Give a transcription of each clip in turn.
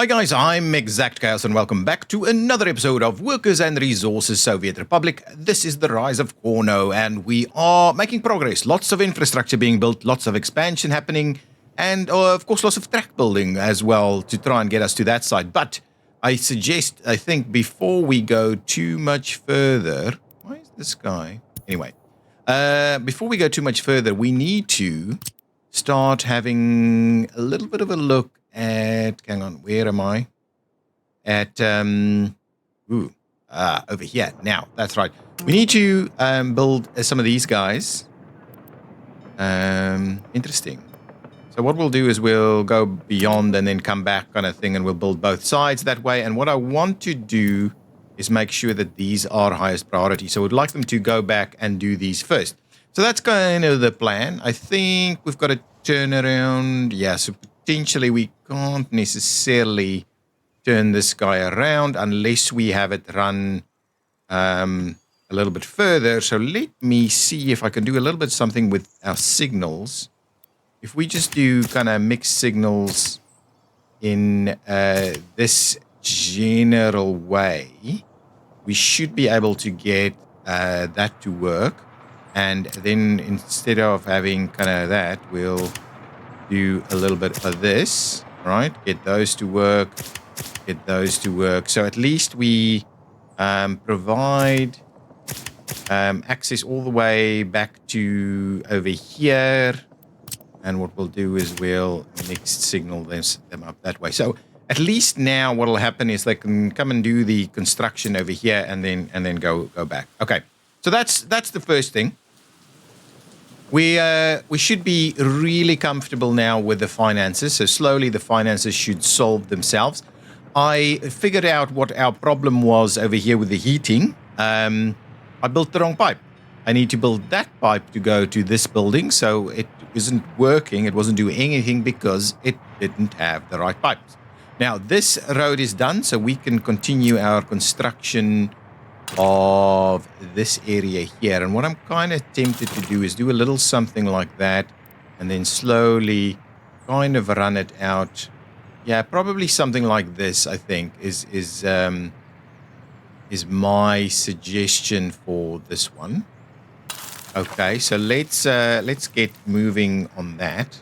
Hi guys, I'm ExactChaos and welcome back to another episode of Workers and Resources Soviet Republic. This is the rise of Cornoe and we are making progress. Lots of infrastructure being built, lots of expansion happening, and of course lots of track building as well to try and get us to that side. But I think before we go too much further, why is this guy? Anyway, before we go too much further, we need to start having a little bit of a look at, hang on, where am I? At, over here. Now, that's right. We need to build some of these guys. Interesting. So what we'll do is we'll go beyond and then come back kind of thing, and we'll build both sides that way. And what I want to do is make sure that these are highest priority. So we'd like them to go back and do these first. So that's kind of the plan. I think we've got a turnaround. Yeah, so potentially we can't necessarily turn this guy around unless we have it run a little bit further. So let me see if I can do a little bit something with our signals. If we just do kind of mixed signals in this general way, we should be able to get that to work. And then instead of having kind of that, we'll do a little bit of this, right? Get those to work, get those to work. So at least we provide access all the way back to over here. And what we'll do is we'll mixed signal them up that way. So at least now what will happen is they can come and do the construction over here and then go back. Okay, so that's the first thing. We should be really comfortable now with the finances. So slowly the finances should solve themselves. I figured out what our problem was over here with the heating. I built the wrong pipe. I need to build that pipe to go to this building. So it isn't working. It wasn't doing anything because it didn't have the right pipes. Now this road is done, so we can continue our construction of this area here. And what I'm kind of tempted to do is do a little something like that and then slowly kind of run it out. Yeah, probably something like this, I think, is my suggestion for this one. Okay, so let's get moving on that.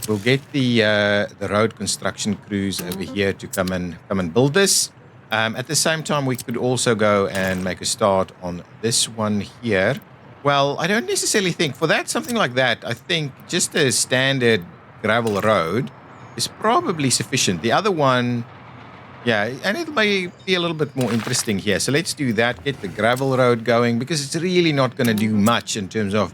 We'll get the road construction crews over here to come and build this. At the same time, we could also go and make a start on this one here. Well, I don't necessarily think for that, something like that, I think just a standard gravel road is probably sufficient. The other one, yeah, and it may be a little bit more interesting here. So let's do that, get the gravel road going, because it's really not going to do much in terms of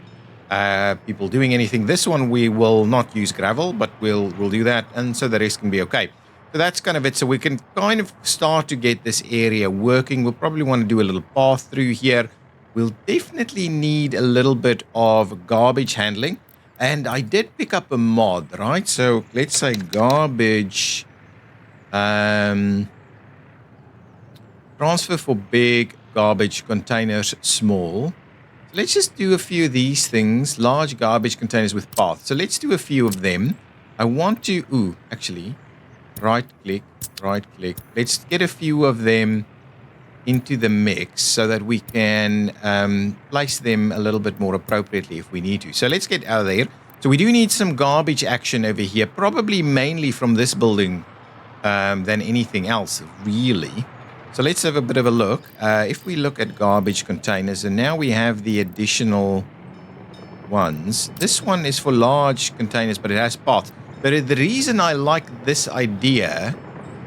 people doing anything. This one, we will not use gravel, but we'll do that, and so the rest can be okay. So that's kind of it. So we can kind of start to get this area working. We'll probably want to do a little path through here. We'll definitely need a little bit of garbage handling. And I did pick up a mod, right? So let's say garbage transfer for big, garbage containers small. So let's just do a few of these things. Large garbage containers with paths. So let's do a few of them. I want to, actually, right click. Let's get a few of them into the mix so that we can place them a little bit more appropriately if we need to. So let's get out of there. So we do need some garbage action over here, probably mainly from this building than anything else, really. So let's have a bit of a look. If we look at garbage containers, and now we have the additional ones. This one is for large containers, but it has paths. But the reason I like this idea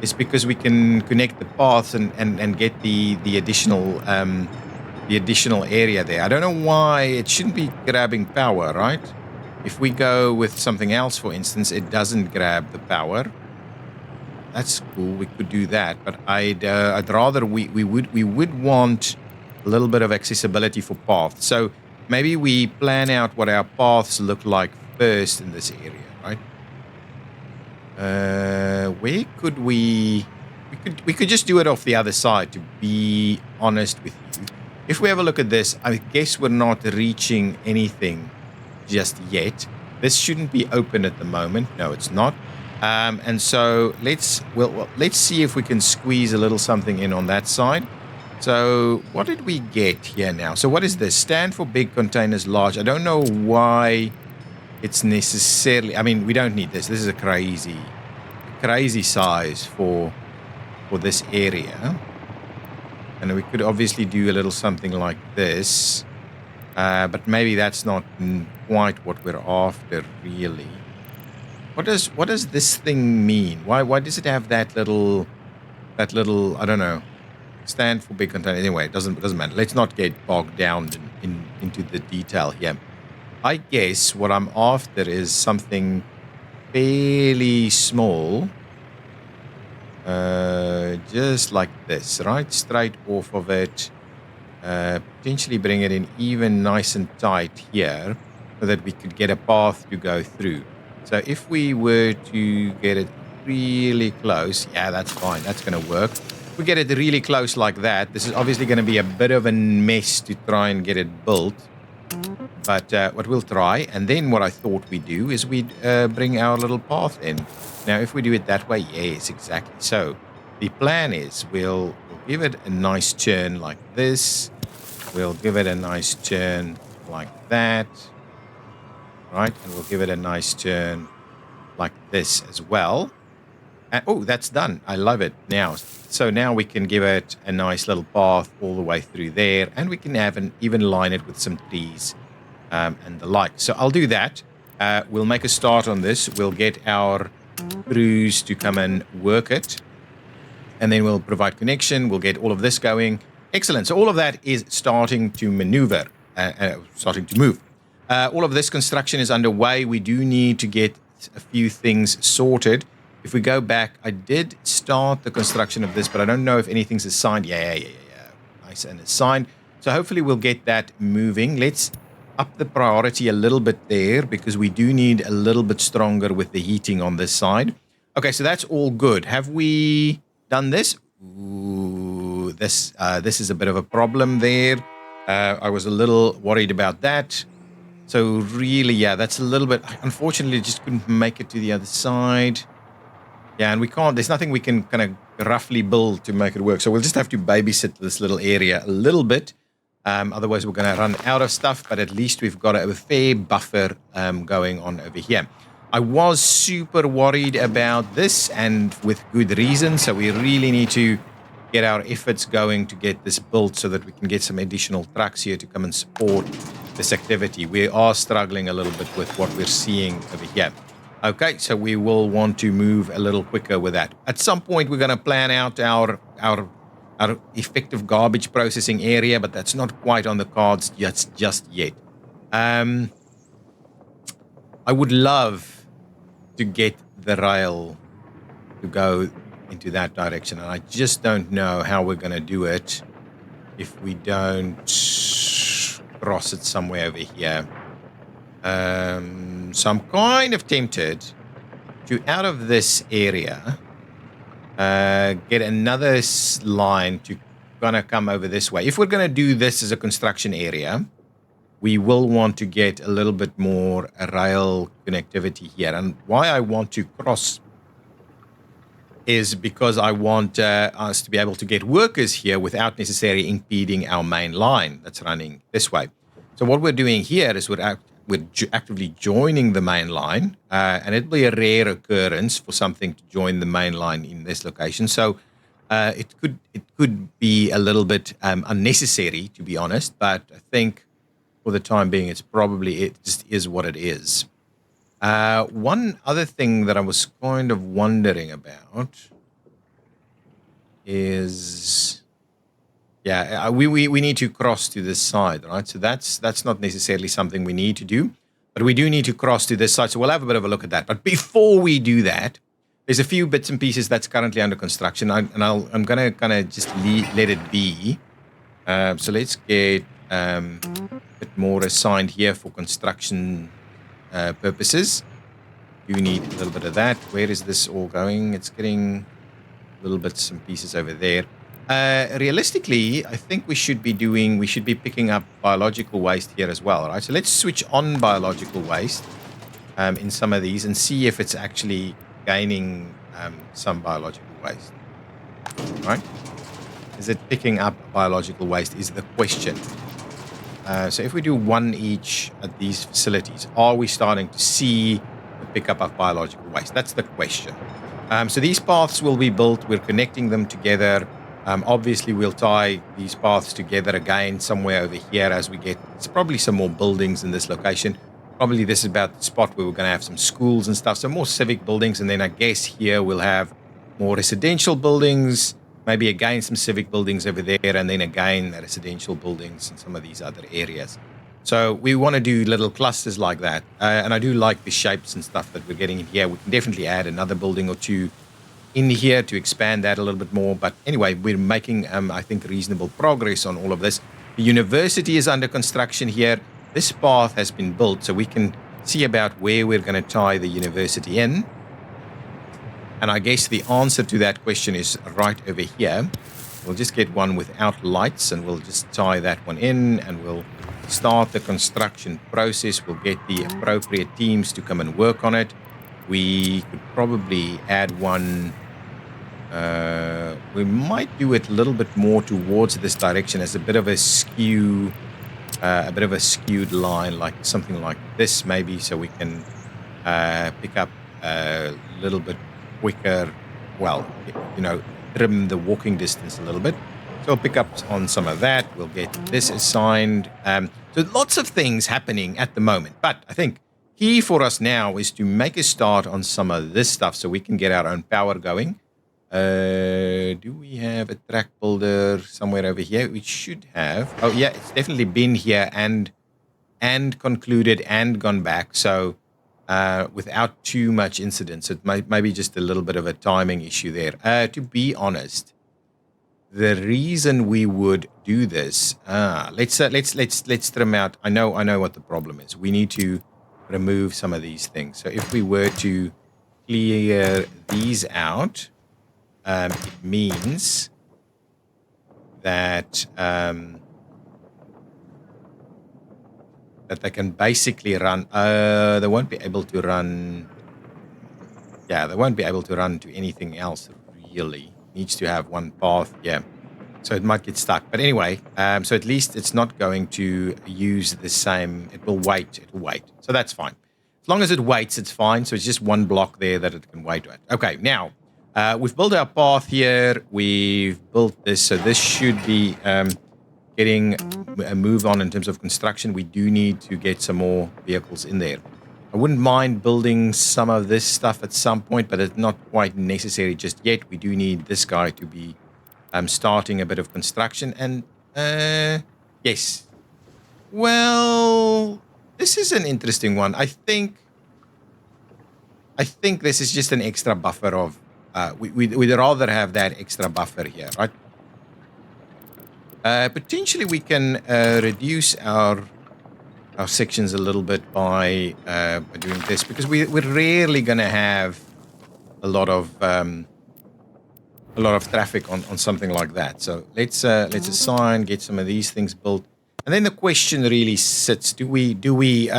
is because we can connect the paths and get the additional area there. I don't know why it shouldn't be grabbing power, right? If we go with something else, for instance, it doesn't grab the power. That's cool. We could do that, but I'd rather we would want a little bit of accessibility for paths. So maybe we plan out what our paths look like first in this area, right? Where could we could just do it off the other side, to be honest with you. If we have a look at this, I guess we're not reaching anything just yet. This shouldn't be open at the moment. No, it's not. And so let's see if we can squeeze a little something in on that side. So what did we get here now? So what is this? Stand for big containers, large. I don't know why it's necessarily. I mean, we don't need this. This is a crazy size for this area. And we could obviously do a little something like this. But maybe that's not quite what we're after, really. What does this thing mean? Why does it have that little I don't know, stand for big container? Anyway, it doesn't matter. Let's not get bogged down into the detail here. I guess what I'm after is something fairly small, just like this, right? Straight off of it. Potentially bring it in even nice and tight here so that we could get a path to go through. So if we were to get it really close, yeah, that's fine. That's going to work. If we get it really close like that, this is obviously going to be a bit of a mess to try and get it built. But what we'll try, and then what I thought we'd do is we'd bring our little path in. Now, if we do it that way, yes, exactly. So the plan is we'll give it a nice turn like this. We'll give it a nice turn like that. Right, and we'll give it a nice turn like this as well. And, oh, that's done. I love it now. So now we can give it a nice little path all the way through there, and we can even line it with some trees and the like. So I'll do that. We'll make a start on this. We'll get our crews to come and work it, and then we'll provide connection. We'll get all of this going. Excellent. So all of that is starting to maneuver, starting to move. All of this construction is underway. We do need to get a few things sorted. If we go back, I did start the construction of this, but I don't know if anything's assigned. Yeah. Nice and assigned. So hopefully we'll get that moving. Let's up the priority a little bit there because we do need a little bit stronger with the heating on this side. Okay, so that's all good. Have we done this? Ooh, this is a bit of a problem there. I was a little worried about that. So really, yeah, that's a little bit, unfortunately, just couldn't make it to the other side. Yeah, and we can't, there's nothing we can kind of roughly build to make it work. So we'll just have to babysit this little area a little bit. Otherwise, we're going to run out of stuff, but at least we've got a fair buffer going on over here. I was super worried about this, and with good reason. So we really need to get our efforts going to get this built so that we can get some additional trucks here to come and support this activity. We are struggling a little bit with what we're seeing over here. Okay, so we will want to move a little quicker with that. At some point, we're going to plan out our effective garbage processing area, but that's not quite on the cards just yet. I would love to get the rail to go into that direction, and I just don't know how we're going to do it if we don't cross it somewhere over here. So I'm kind of tempted to, out of this area, get another line to kind of come over this way. If we're going to do this as a construction area, we will want to get a little bit more rail connectivity here. And why I want to cross is because I want us to be able to get workers here without necessarily impeding our main line that's running this way. So what we're doing here is we're actively joining the main line, and it'll be a rare occurrence for something to join the main line in this location. So it could be a little bit unnecessary, to be honest, but I think for the time being, it just is what it is. One other thing that I was kind of wondering about is, yeah, we need to cross to this side, right? So that's not necessarily something we need to do, but we do need to cross to this side. So we'll have a bit of a look at that. But before we do that, there's a few bits and pieces that's currently under construction, I'm going to kind of just let it be. So let's get a bit more assigned here for construction purposes. You need a little bit of that. Where is this all going? It's getting little bits and pieces over there. Realistically, I think we should be picking up biological waste here as well, right? So let's switch on biological waste in some of these and see if it's actually gaining some biological waste? Right? Is it picking up biological waste is the question. So if we do one each at these facilities, are we starting to see the pickup of biological waste? That's the question. So these paths will be built. We're connecting them together. Obviously, we'll tie these paths together again somewhere over here as we get. It's probably some more buildings in this location. Probably this is about the spot where we're going to have some schools and stuff. So more civic buildings. And then I guess here we'll have more residential buildings. Maybe again some civic buildings over there. And then again residential buildings in some of these other areas. So we want to do little clusters like that. And I do like the shapes and stuff that we're getting in here. We can definitely add another building or two in here to expand that a little bit more. But anyway, we're making, I think, reasonable progress on all of this. The university is under construction here. This path has been built, so we can see about where we're going to tie the university in. And I guess the answer to that question is right over here. We'll just get one without lights, and we'll just tie that one in, and we'll start the construction process. We'll get the appropriate teams to come and work on it. We could probably add one. We might do it a little bit more towards this direction as a bit of a skew, a bit of a skewed line, like something like this maybe, so we can pick up a little bit quicker. Well, you know, trim the walking distance a little bit. So we'll pick up on some of that. We'll get this assigned. So lots of things happening at the moment, but I think key for us now is to make a start on some of this stuff so we can get our own power going. Do we have a track builder somewhere over here? We should have. Oh yeah, it's definitely been here and concluded and gone back. So without too much incidents, it might maybe just a little bit of a timing issue there. To be honest, the reason we would do this, let's trim out. I know what the problem is. We need to remove some of these things. So if we were to clear these out, it means that that they can basically run. They won't be able to run. Yeah, they won't be able to run to anything else really. Needs to have one path. Yeah. So it might get stuck. But anyway, so at least it's not going to use the same. It will wait. It will wait. So that's fine. As long as it waits, it's fine. So it's just one block there that it can wait at. Okay, now we've built our path here. We've built this. So this should be getting a move on in terms of construction. We do need to get some more vehicles in there. I wouldn't mind building some of this stuff at some point, but it's not quite necessary just yet. We do need this guy to be starting a bit of construction. And yes, well, this is an interesting one. I think this is just an extra buffer of we'd rather have that extra buffer here, right? Potentially we can reduce our sections a little bit by doing this, because we're rarely going to have a lot of traffic on something like that. So let's assign, get some of these things built, and then the question really sits: do we do we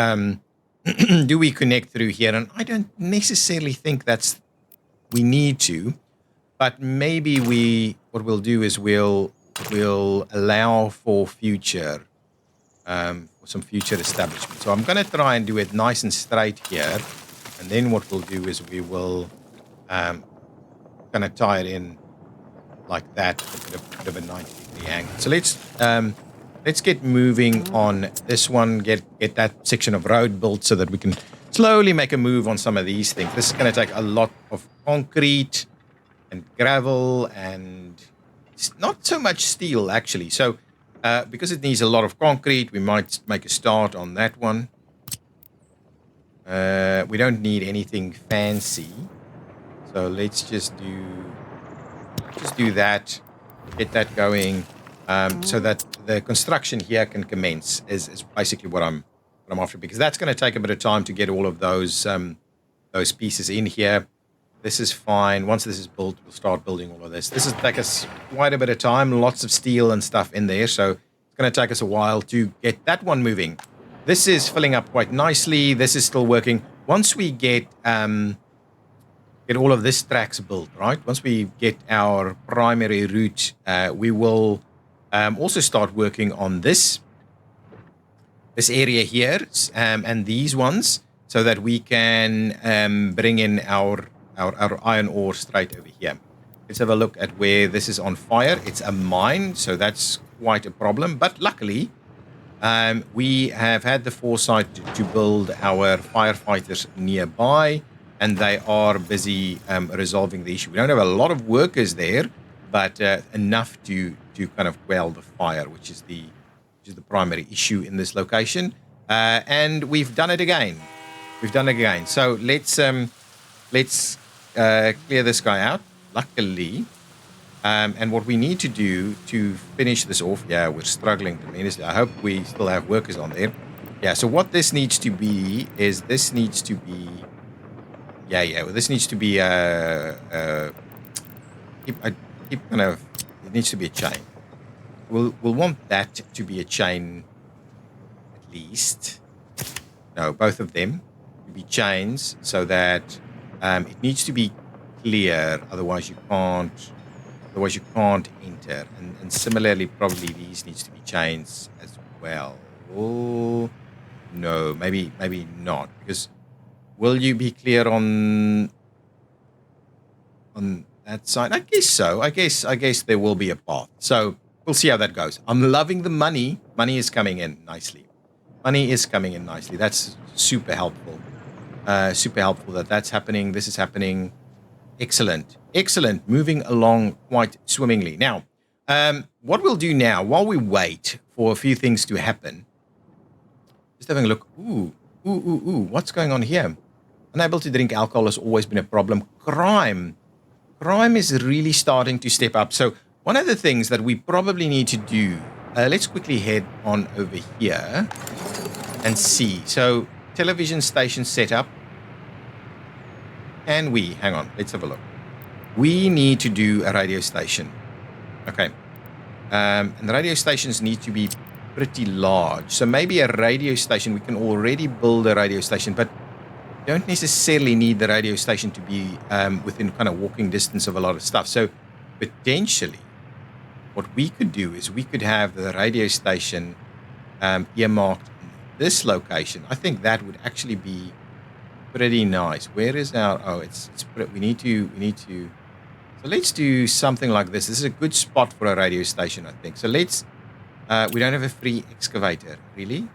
connect through here? And I don't necessarily think we need to, but maybe what we'll do is we'll allow for future. Some future establishment. So I'm going to try and do it nice and straight here, and then what we'll do is we will kind of tie it in like that, a bit of a 90-degree angle. So let's get moving on this one, get that section of road built so that we can slowly make a move on some of these things. This is going to take a lot of concrete and gravel and not so much steel actually. So because it needs a lot of concrete, we might make a start on that one. We don't need anything fancy, so let's just do that, get that going, so that the construction here can commence. Is basically what I'm after, because that's going to take a bit of time to get all of those pieces in here. This is fine. Once this is built, we'll start building all of this. This will take us quite a bit of time, lots of steel and stuff in there, so it's going to take us a while to get that one moving. This is filling up quite nicely. This is still working. Once we get get all of this tracks built, right? Once we get our primary route, we will also start working on this area here and these ones, so that we can bring in our iron ore straight over here. Let's have a look at where this is on fire. It's a mine, so that's quite a problem. But luckily, we have had the foresight to build our firefighters nearby, and they are busy resolving the issue. We don't have a lot of workers there, but enough to kind of quell the fire, which is the primary issue in this location. And we've done it again. So let's clear this guy out. Luckily, and what we need to do to finish this off, yeah, we're struggling tremendously. I hope we still have workers on there. Yeah, so what this needs to be is this needs to be it needs to be a chain. We'll want that to be a chain at least. No, both of them to be chains, so that it needs to be clear, otherwise you can't enter. And similarly, probably these needs to be chains as well. Oh no, maybe not, because will you be clear on that side? I guess so. I guess there will be a path. So we'll see how that goes. I'm loving the money. Money is coming in nicely. That's super helpful. That's happening. This is happening. Excellent. Moving along quite swimmingly. Now, what we'll do now, while we wait for a few things to happen, just having a look. Ooh, what's going on here? Unable to drink alcohol has always been a problem. Crime is really starting to step up. So one of the things that we probably need to do, let's quickly head on over here and see. So television station setup. Hang on, let's have a look. We need to do a radio station. Okay. And the radio stations need to be pretty large. So maybe a radio station, we can already build a radio station, but don't necessarily need the radio station to be within kind of walking distance of a lot of stuff. So potentially, what we could do is we could have the radio station earmarked in this location. I think that would actually be pretty nice. Where is our? Oh, we need to. So let's do something like this. This is a good spot for a radio station, I think. So let's. We don't have a free excavator, really.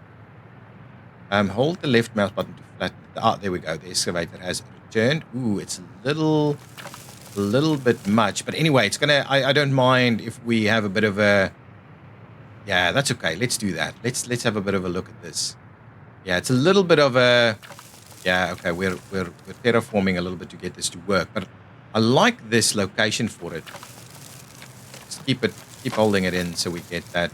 Hold the left mouse button to flatten. There we go. The excavator has returned. Ooh, it's a little bit much, but anyway, it's gonna. I don't mind if we have a bit of a. Yeah, that's okay. Let's do that. Let's have a bit of a look at this. Yeah, it's a little bit of a. Yeah, okay. We're terraforming a little bit to get this to work, but I like this location for it. Just keep holding it in so we get that.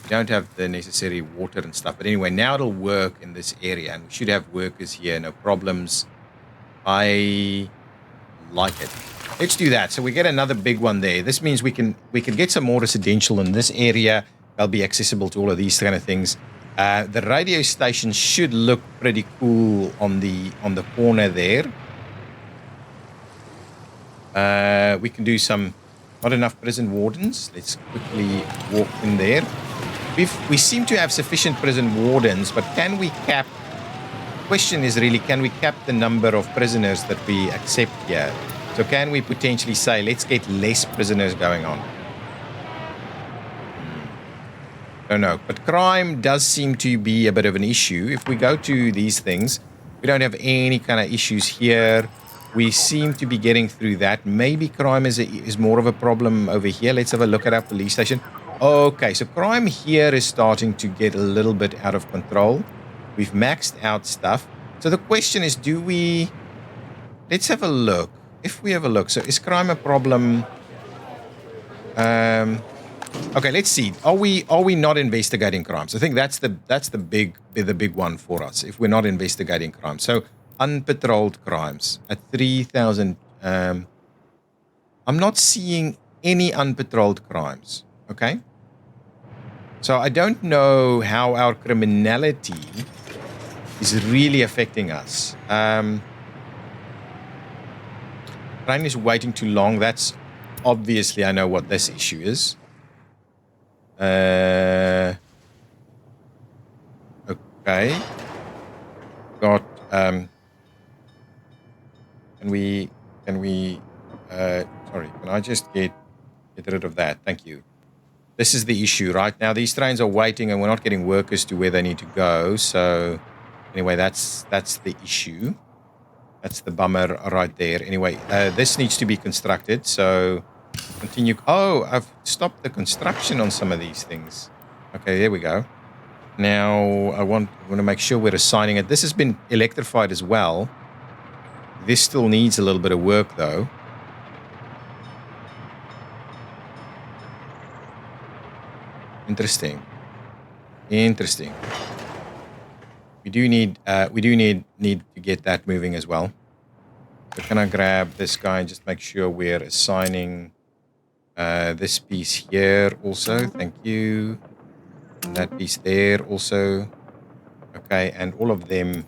We don't have the necessary water and stuff, but anyway, now it'll work in this area, and we should have workers here, no problems. I like it. Let's do that. So we get another big one there. This means we can get some more residential in this area. They'll be accessible to all of these kind of things. The radio station should look pretty cool on the corner there. We can do some. Not enough prison wardens. Let's quickly walk in there. We seem to have sufficient prison wardens, but can we cap? The question is really, can we cap the number of prisoners that we accept here? So can we potentially say, let's get less prisoners going on? Don't know. But crime does seem to be a bit of an issue. If we go to these things, we don't have any kind of issues here. We seem to be getting through that. Maybe crime is more of a problem over here. Let's have a look at our police station. Okay, so crime here is starting to get a little bit out of control. We've maxed out stuff. So the question is, let's have a look. If we have a look, so is crime a problem? Okay, let's see. Are we not investigating crimes? I think that's the big one for us. If we're not investigating crimes, so unpatrolled crimes at 3,000. I'm not seeing any unpatrolled crimes. Okay, so I don't know how our criminality is really affecting us. train is waiting too long. That's obviously, I know what this issue is. Okay. Got, can we, sorry, can I just get rid of that? Thank you. This is the issue right now. These trains are waiting and we're not getting workers to where they need to go. So anyway, that's the issue. That's the bummer right there. Anyway, this needs to be constructed. So continue. Oh, I've stopped the construction on some of these things. Okay, there we go. Now I want to make sure we're assigning it. This has been electrified as well. This still needs a little bit of work though. Interesting. We do need to get that moving as well. So can I grab this guy and just make sure we're assigning this piece here also? Thank you. And that piece there also. Okay, and all of them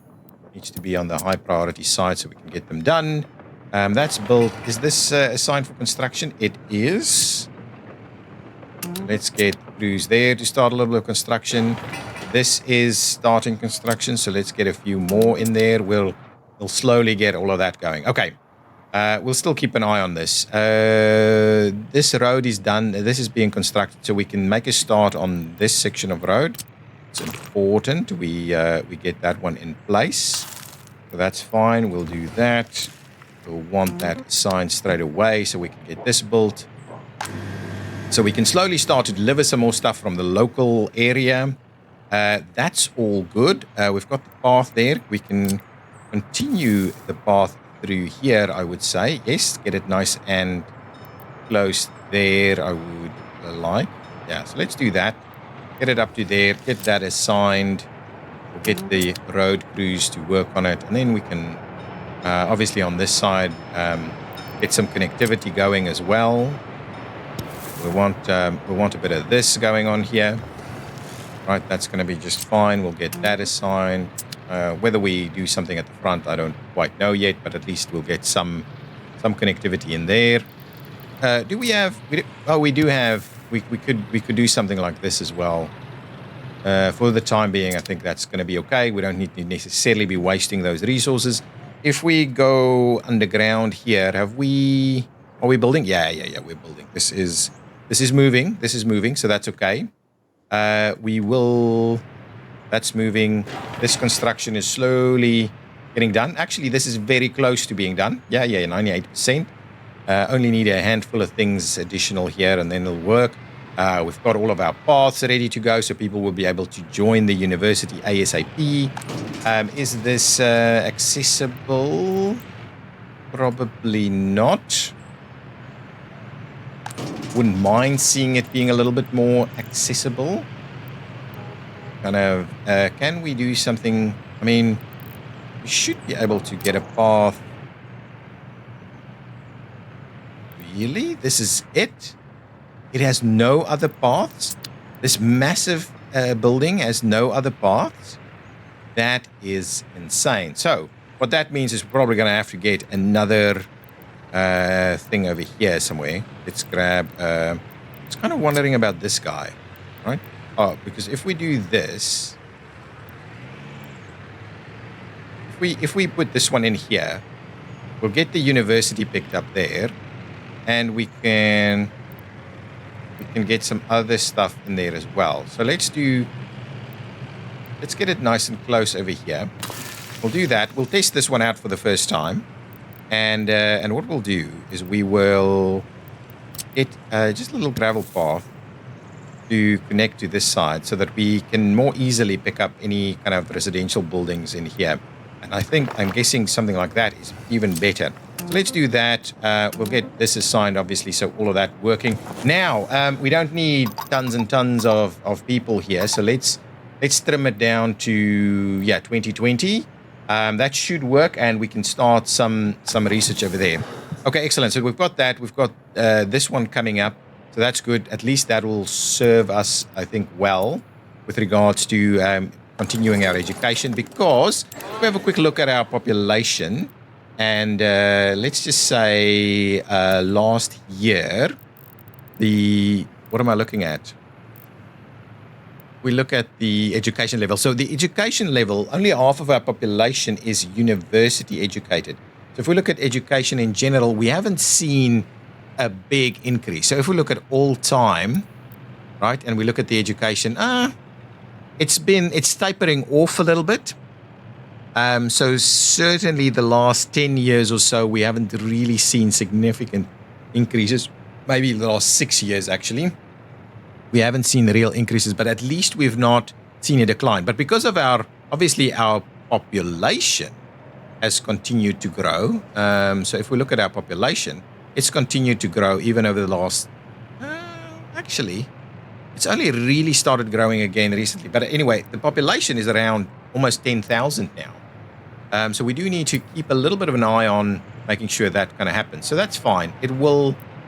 needs to be on the high priority side so we can get them done. That's built. Is this assigned for construction? It is. Let's get crews there to start a little bit of construction. This is starting construction, so let's get a few more in there. We'll slowly get all of that going. Okay, we'll still keep an eye on this. This road is done. This is being constructed, so we can make a start on this section of road. It's important we get that one in place. So that's fine. We'll do that. We'll want that assigned straight away so we can get this built. So we can slowly start to deliver some more stuff from the local area. That's all good. We've got the path there. We can continue the path through here, I would say. Yes, get it nice and close there, I would like. Yeah, so let's do that. Get it up to there. Get that assigned. We'll get the road crews to work on it. And then we can, obviously on this side, get some connectivity going as well. We want a bit of this going on here. Right, that's going to be just fine. We'll get that assigned. Whether we do something at the front, I don't quite know yet, but at least we'll get some connectivity in there. Do we have? We do have. We could do something like this as well. For the time being, I think that's going to be okay. We don't need to necessarily be wasting those resources. If we go underground here, are we building? Yeah, we're building. This is moving. This is moving, so that's okay. That's moving. This construction is slowly getting done. Actually, this is very close to being done. Yeah, 98%. Only need a handful of things additional here and then it'll work. We've got all of our paths ready to go so people will be able to join the university ASAP. Is this accessible? Probably not. Wouldn't mind seeing it being a little bit more accessible. Kind of, can we do something? I mean, we should be able to get a path. Really? This is it? It has no other paths? This massive building has no other paths? That is insane. So, what that means is we're probably going to have to get another thing over here somewhere. Let's grab. I was kind of wondering about this guy, right? Oh, because if we do this, if we put this one in here, we'll get the university picked up there, and we can get some other stuff in there as well. So let's get it nice and close over here. We'll do that. We'll test this one out for the first time. And what we'll do is we will get just a little gravel path to connect to this side so that we can more easily pick up any kind of residential buildings in here. And I'm guessing something like that is even better. So let's do that. We'll get this assigned, obviously, so all of that working. Now, we don't need tons and tons of people here. So let's trim it down to, 2020. That should work, and we can start some research over there. Okay, excellent. So we've got that. We've got this one coming up. So that's good. At least that will serve us, I think, well with regards to continuing our education, because if we have a quick look at our population And let's just say last year, what am I looking at? We look at the education level. So the education level, only half of our population is university educated. So if we look at education in general, we haven't seen a big increase. So if we look at all time, right, and we look at the education, it's tapering off a little bit. So certainly the last 10 years or so, we haven't really seen significant increases. Maybe the last 6 years, actually. We haven't seen real increases, but at least we've not seen a decline. But because of obviously our population has continued to grow. So if we look at our population, it's continued to grow even over the last, actually, it's only really started growing again recently. But anyway, the population is around almost 10,000 now. So we do need to keep a little bit of an eye on making sure that kind of happens. So that's fine. I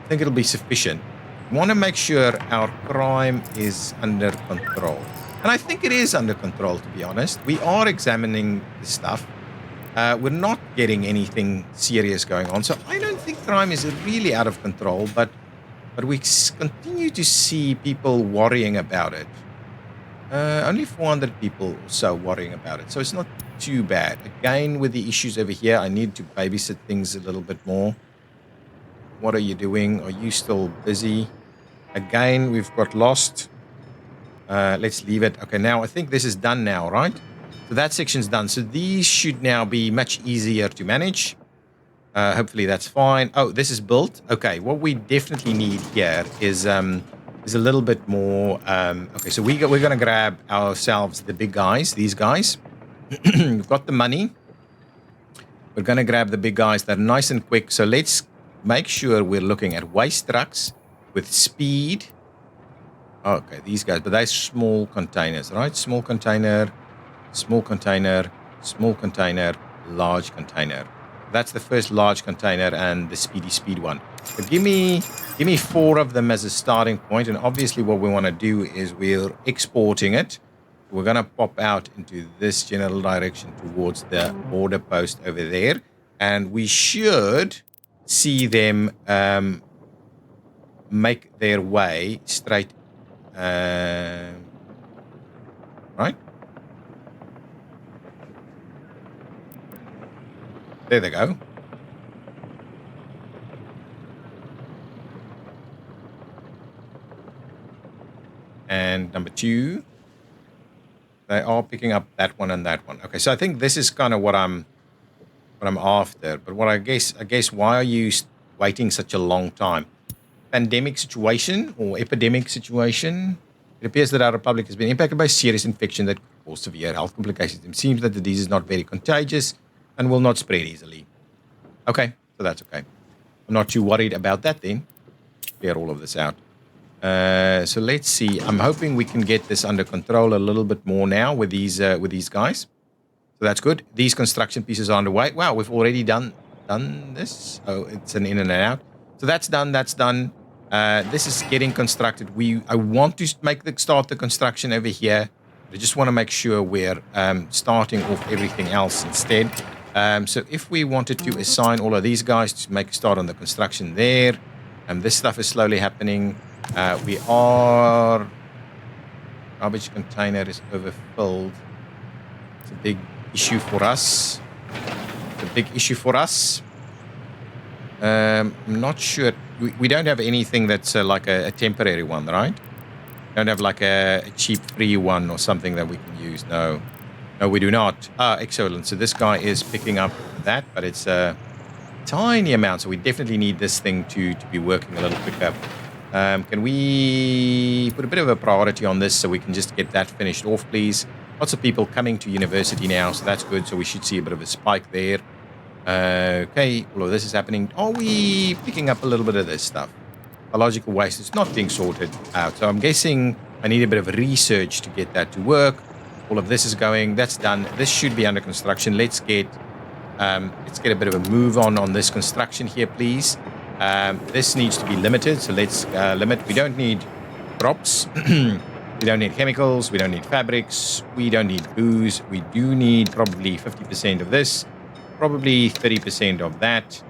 think it'll be sufficient. We want to make sure our crime is under control. And I think it is under control, to be honest. We are examining the stuff. We're not getting anything serious going on. So I don't think crime is really out of control, but we continue to see people worrying about it. Only 400 people or so worrying about it. So it's not too bad. Again, with the issues over here, I need to babysit things a little bit more. What are you doing? Are you still busy? Again, we've got lost. Let's leave it. Okay, now I think this is done now, right? So that section's done. So these should now be much easier to manage. Hopefully that's fine. Oh, this is built. Okay, what we definitely need here is a little bit more. Okay, so we're going to grab ourselves the big guys, these guys. We've got the money. We're going to grab the big guys that are nice and quick. So let's make sure we're looking at waste trucks with speed. Okay, these guys, but they're small containers, right? Small container, small container, small container, large container. That's the first large container and the speed one. So give me 4 of them as a starting point. And obviously what we want to do is we're exporting it. We're going to pop out into this general direction towards the border post over there. And we should see them make their way straight. Right? There they go. And number 2, they are picking up that one and that one. Okay, so I think this is kind of what I'm after. But what I guess, why are you waiting such a long time? Pandemic situation or epidemic situation? It appears that our republic has been impacted by serious infection that cause severe health complications. It seems that the disease is not very contagious and will not spread easily. Okay, so that's okay. I'm not too worried about that then. Clear all of this out. So let's see. I'm hoping we can get this under control a little bit more now with these guys. So that's good. These construction pieces are underway. Wow, we've already done this. Oh, it's an in and out. So that's done. That's done. This is getting constructed. I want to start the construction over here. I just want to make sure we're starting off everything else instead. So if we wanted to assign all of these guys to make a start on the construction there, this stuff is slowly happening. Garbage container is overfilled. It's a big issue for us. I'm not sure. We don't have anything that's like a temporary one, right? Don't have like a cheap free one or something that we can use. No, we do not. Excellent. So this guy is picking up that, but it's a tiny amount. So we definitely need this thing to be working a little quicker. Can we put a bit of a priority on this so we can just get that finished off, please? Lots of people coming to university now, so that's good. So we should see a bit of a spike there. Okay, all of this is happening. Are we picking up a little bit of this stuff? Biological waste is not being sorted out. So I'm guessing I need a bit of research to get that to work. All of this is going. That's done. This should be under construction. Let's get a bit of a move on this construction here, please. This needs to be limited. So let's limit. We don't need crops. We don't need chemicals. We don't need fabrics. We don't need booze. We do need probably 50% of this. probably 30% of that.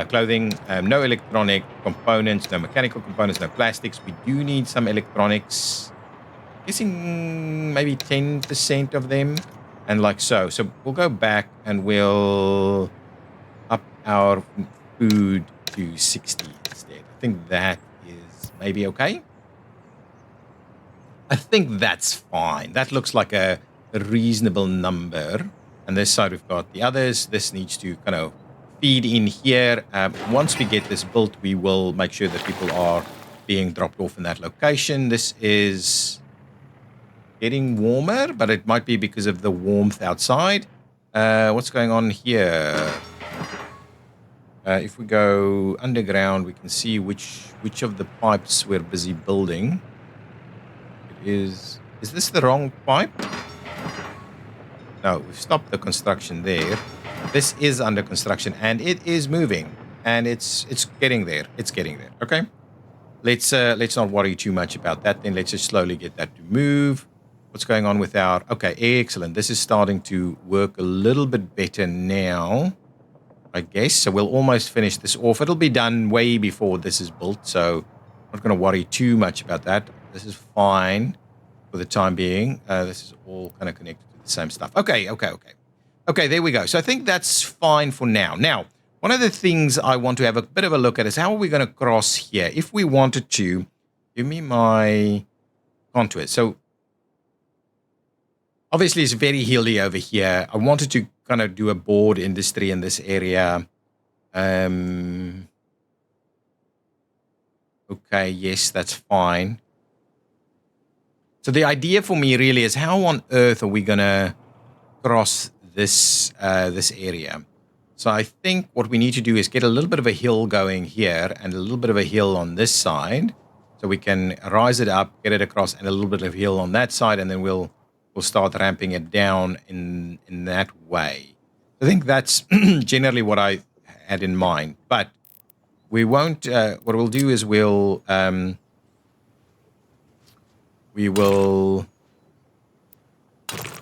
Clothing, no electronic components, no mechanical components, no plastics. We do need some electronics. Guessing maybe 10% of them. And like so. So we'll go back and we'll up our food to 60 instead. I think that is maybe okay. I think that's fine. That looks like a reasonable number. And this side we've got the others. This needs to kind of feed in here. Once we get this built, we will make sure that people are being dropped off in that location. This is getting warmer, but it might be because of the warmth outside. What's going on here? If we go underground, we can see which of the pipes we're busy building. Is this the wrong pipe? No, we've stopped the construction there. This is under construction and it is moving and it's getting there. It's getting there. Okay. Let's not worry too much about that then. Let's just slowly get that to move. What's going on with our... Okay, excellent. This is starting to work a little bit better now, I guess. So we'll almost finish this off. It'll be done way before this is built, so I'm not going to worry too much about that. This is fine for the time being. This is all kind of connected to the same stuff. Okay, there we go. So I think that's fine for now. Now, one of the things I want to have a bit of a look at is how are we going to cross here? If we wanted to, give me my contours. So obviously, it's very hilly over here. I wanted to kind of do a board industry in this area. Okay, yes, that's fine. So the idea for me really is how on earth are we going to cross this area? So I think what we need to do is get a little bit of a hill going here and a little bit of a hill on this side. So we can rise it up, get it across, and a little bit of hill on that side, and then we'll start ramping it down in that way. I think that's generally what I had in mind. But we won't. What we'll do is we will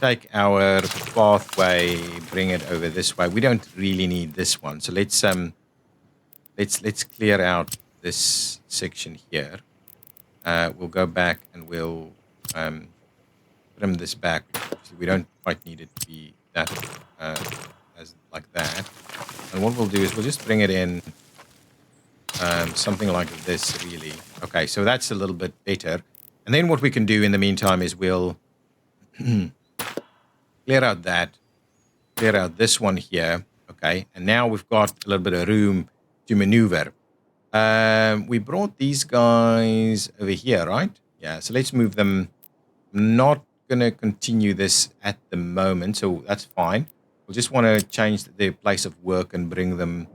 take our pathway, bring it over this way. We don't really need this one, so let's clear out this section here. We'll go back and we'll trim this back. We don't quite need it to be that as like that. And what we'll do is we'll just bring it in something like this, really. Okay, so that's a little bit better. And then what we can do in the meantime is we'll clear out this one here. Okay, and now we've got a little bit of room to maneuver. We brought these guys over here, right? Yeah, so let's move them. Not going to continue this at the moment, so that's fine. We'll just want to change their place of work and bring them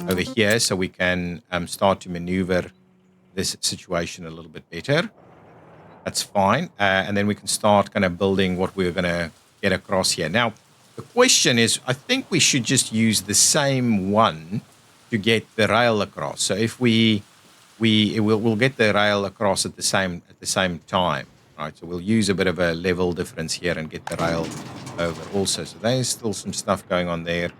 over here so we can start to maneuver this situation a little bit better. That's fine. And then we can start kind of building what we're going to get across here. Now, the question is, I think we should just use the same one to get the rail across. So if we'll get the rail across at the same time. Right, so we'll use a bit of a level difference here and get the rail over also. So there's still some stuff going on there.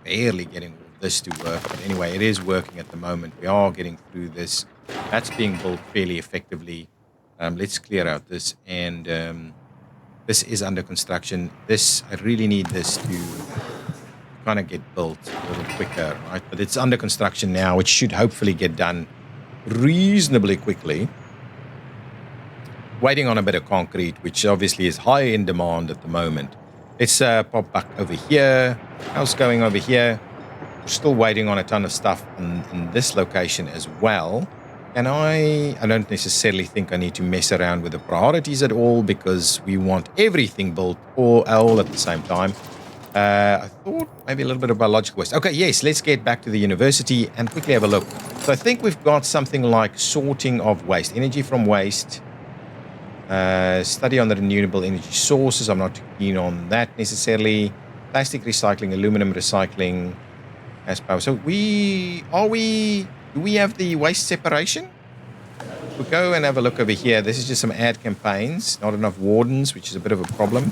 Barely getting this to work. But anyway, it is working at the moment. We are getting through this. That's being built fairly effectively. Let's clear out this. And this is under construction. I really need this to kind of get built a little quicker. Right, but it's under construction now. It should hopefully get done reasonably quickly. Waiting on a bit of concrete, which obviously is high in demand at the moment. Let's pop back over here. How's going over here? We're still waiting on a ton of stuff in this location as well. And I don't necessarily think I need to mess around with the priorities at all because we want everything built all at the same time. I thought maybe a little bit of biological waste. Okay, yes, let's get back to the university and quickly have a look. So I think we've got something like sorting of waste, energy from waste. Study on the renewable energy sources. I'm not too keen on that necessarily. Plastic recycling, aluminum recycling as power. So do we have the waste separation? we go and have a look over here, this is just some ad campaigns, not enough wardens, which is a bit of a problem.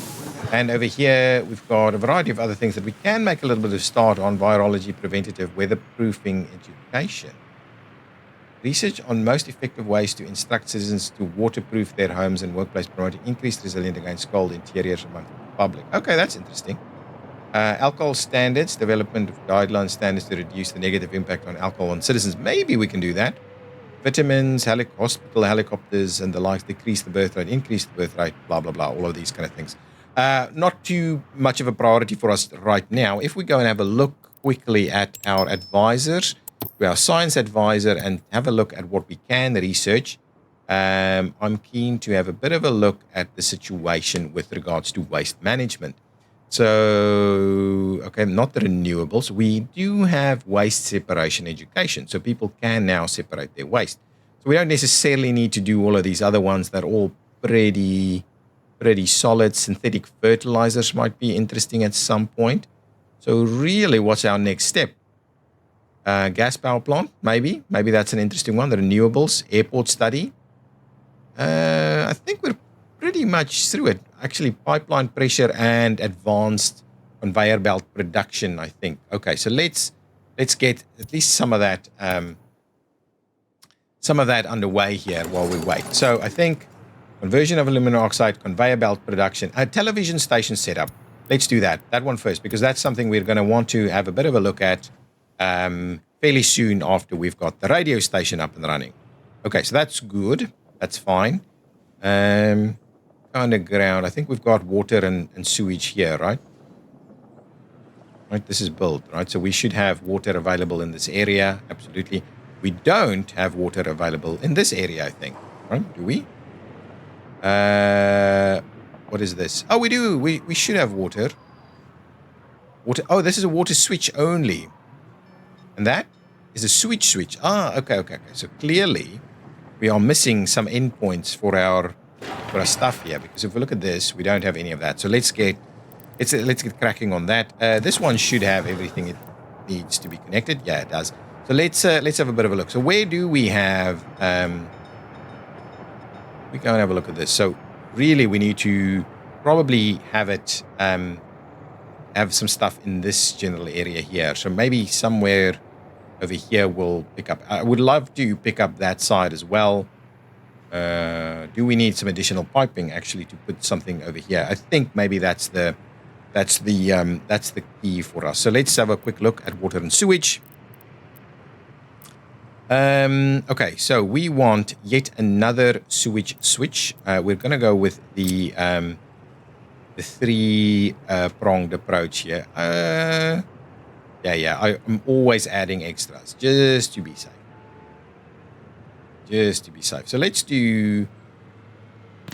And over here, we've got a variety of other things that we can make a little bit of start on: virology, preventative, weatherproofing, education. Research on most effective ways to instruct citizens to waterproof their homes and workplace, promoting increased resilience against cold interiors among the public. Okay, that's interesting. Alcohol standards, development of guideline standards to reduce the negative impact on alcohol on citizens. Maybe we can do that. Vitamins, hospital helicopters, and the likes, decrease the birth rate, increase the birth rate, blah, blah, blah, all of these kind of things. Not too much of a priority for us right now. If we go and have a look quickly at our advisors, our science advisor, and have a look at what we can research, I'm keen to have a bit of a look at the situation with regards to waste management. So, okay, not the renewables. We do have waste separation education, so people can now separate their waste. So we don't necessarily need to do all of these other ones that are all pretty solid. Synthetic fertilizers might be interesting at some point. So really, what's our next step? Gas power plant, maybe. Maybe that's an interesting one. The renewables, airport study. I think we're pretty much through it. Actually, pipeline pressure and advanced conveyor belt production, I think. Okay, so let's get at least some of that underway here while we wait. So I think conversion of aluminum oxide, conveyor belt production, a television station setup. Let's do that one first, because that's something we're going to want to have a bit of a look at fairly soon after we've got the radio station up and running. Okay, so that's good. That's fine. Underground, I think we've got water and sewage here, right? Right, this is built, right? So we should have water available in this area. Absolutely. We don't have water available in this area, I think. Right? Do we? What is this? Oh, we do. We should have water. Oh, this is a water switch only. And that is a sewage switch. Ah, okay. So clearly, we are missing some endpoints for our stuff here, because if we look at this, we don't have any of that. So let's get cracking on that. This one should have everything it needs to be connected. Yeah, it does. So let's have a bit of a look. So where do we have? We go and have a look at this. So really, we need to probably have it have some stuff in this general area here. So maybe somewhere over here we'll pick up. I would love to pick up that side as well. Do we need some additional piping actually to put something over here? I think maybe that's the key for us. So let's have a quick look at water and sewage. Okay, so we want yet another sewage switch. We're going to go with the three-pronged approach here. I'm always adding extras just to be safe. So let's do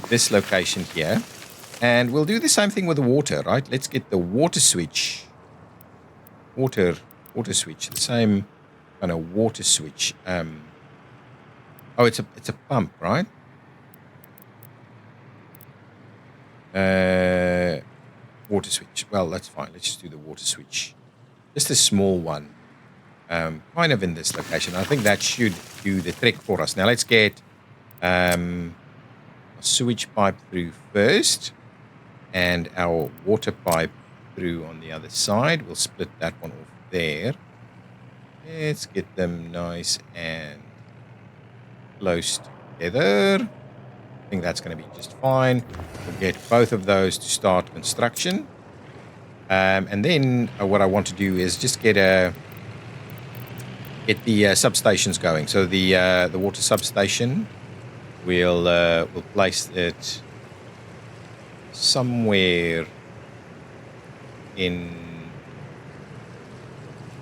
this location here, and we'll do the same thing with the water, right? Let's get the water switch. Water switch, the same kind of water switch. Oh, it's a pump, right? Water switch. Well, that's fine. Let's just do the water switch. Just a small one. Kind of in this location. I think that should do the trick for us. Now let's get a sewage pipe through first, and our water pipe through on the other side. We'll split that one off there. Let's get them nice and close together. I think that's going to be just fine. We'll get both of those to start construction. And then what I want to do is just get the substations going. So the water substation, we'll place it somewhere in,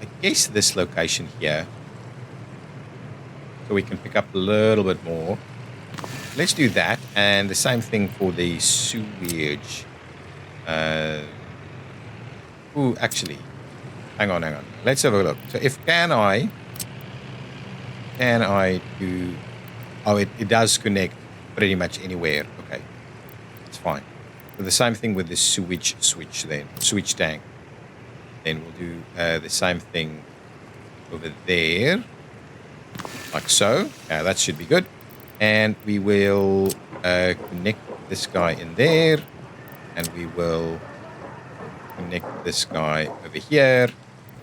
I guess, this location here, so we can pick up a little bit more. Let's do that, and the same thing for the sewage. Actually, hang on. Let's have a look. So if can I do? Oh, it does connect pretty much anywhere. Okay, it's fine. So the same thing with the sewage switch then, sewage tank. Then we'll do the same thing over there, like so. That should be good. And we will connect this guy in there. And we will connect this guy over here.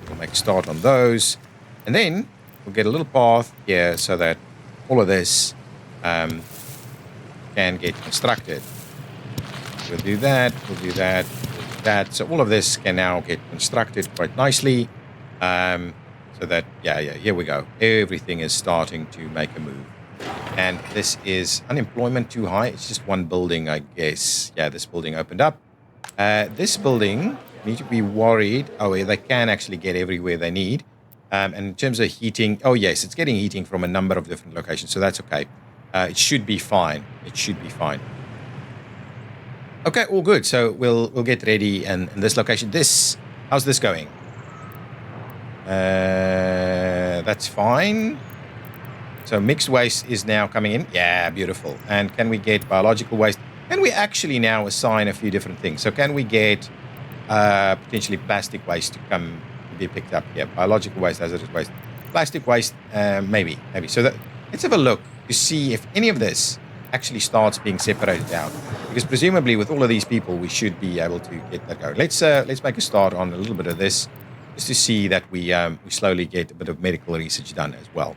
We'll make a start on those. And then we'll get a little path here so that all of this can get constructed. We'll do that, we'll do that, we'll do that. So all of this can now get constructed quite nicely. So that, yeah, here we go. Everything is starting to make a move. And this is unemployment too high. It's just one building, I guess. Yeah, this building opened up. This building, need to be worried. Oh, yeah, they can actually get everywhere they need. And in terms of heating, oh, yes, it's getting heating from a number of different locations. So that's okay. It should be fine. It should be fine. Okay, all good. So we'll get ready. And in this location, how's this going? That's fine. So mixed waste is now coming in. Yeah, beautiful. And can we get biological waste? Can we actually now assign a few different things? So can we get potentially plastic waste to come be picked up here? Biological waste, hazardous waste, plastic waste, maybe. So let's have a look to see if any of this actually starts being separated out. Because presumably with all of these people, we should be able to get that going. Let's make a start on a little bit of this, just to see that we slowly get a bit of medical research done as well.